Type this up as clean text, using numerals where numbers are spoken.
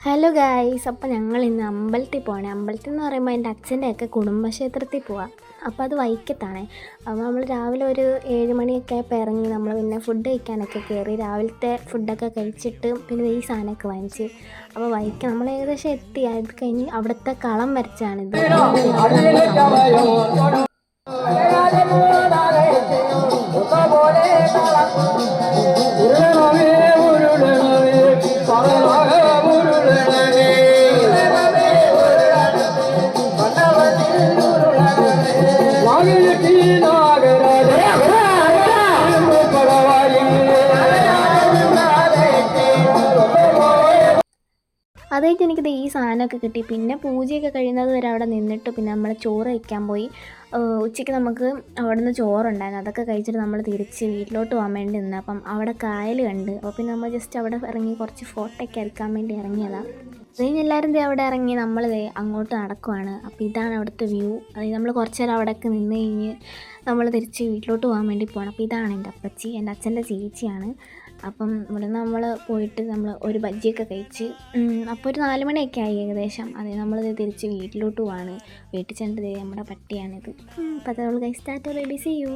Hello guys, അപ്പോൾ ഞങ്ങൾ ഇന്ന് അമ്പലത്തിൽ പോകണേ. അമ്പലത്തിൽ എന്ന് പറയുമ്പോൾ എൻ്റെ അച്ഛൻ്റെയൊക്കെ കുടുംബക്ഷേത്രത്തിൽ പോവാം. അപ്പോൾ അത് വൈക്കത്താണേ. അപ്പോൾ നമ്മൾ രാവിലെ ഒരു 7 മണിയൊക്കെ ആയപ്പോൾ ഇറങ്ങി. നമ്മൾ പിന്നെ ഫുഡ് കഴിക്കാനൊക്കെ കയറി. രാവിലത്തെ ഫുഡൊക്കെ കഴിച്ചിട്ട് പിന്നെ ഈ സാധനമൊക്കെ വാങ്ങിച്ച് അപ്പോൾ വൈക്കം നമ്മൾ ഏകദേശം എത്തി. അത് കഴിഞ്ഞ് അവിടുത്തെ കളം വരച്ചാണിത്. അതായിട്ട് എനിക്കിത് ഈ സാധനമൊക്കെ കിട്ടി. പിന്നെ പൂജയൊക്കെ കഴിയുന്നത് വരെ അവിടെ നിന്നിട്ട് പിന്നെ നമ്മൾ ചോറ് കഴിക്കാൻ പോയി. ഉച്ചയ്ക്ക് നമുക്ക് അവിടെ നിന്ന് ചോറുണ്ടായിരുന്നു. അതൊക്കെ കഴിച്ചിട്ട് നമ്മൾ തിരിച്ച് വീട്ടിലോട്ട് പോകാൻ വേണ്ടി നിന്ന്. അപ്പം അവിടെ കായൽ കണ്ട്. അപ്പോൾ പിന്നെ നമ്മൾ ജസ്റ്റ് അവിടെ ഇറങ്ങി കുറച്ച് ഫോട്ടോ ഒക്കെ എടുക്കാൻ വേണ്ടി ഇറങ്ങിയതാണ്. അത് കഴിഞ്ഞ് എല്ലാവരും അവിടെ ഇറങ്ങി. നമ്മൾ അങ്ങോട്ട് നടക്കുവാണ്. അപ്പോൾ ഇതാണ് അവിടുത്തെ വ്യൂ. അതായത് നമ്മൾ കുറച്ച് നേരം അവിടെയൊക്കെ നിന്ന് കഴിഞ്ഞ് നമ്മൾ തിരിച്ച് വീട്ടിലോട്ട് പോകാൻ വേണ്ടി പോകണം. അപ്പോൾ ഇതാണ് എൻ്റെ അപ്പച്ചി, എൻ്റെ അച്ഛൻ്റെ ചേച്ചിയാണ്. അപ്പം ഇവിടെ നമ്മൾ പോയിട്ട് നമ്മൾ ഒരു ബജ്ജിയൊക്കെ കഴിച്ച് അപ്പോൾ ഒരു 4 മണിയൊക്കെ ആയി ഏകദേശം. അതെ, നമ്മളിത് തിരിച്ച് വീട്ടിലോട്ട് പോവാണ്. വീട്ടിൽ ചെന്നിട്ട് നമ്മുടെ പട്ടിയാണിത്. അപ്പോൾ അതുകൊണ്ട് guys, tata, bye bye, see U.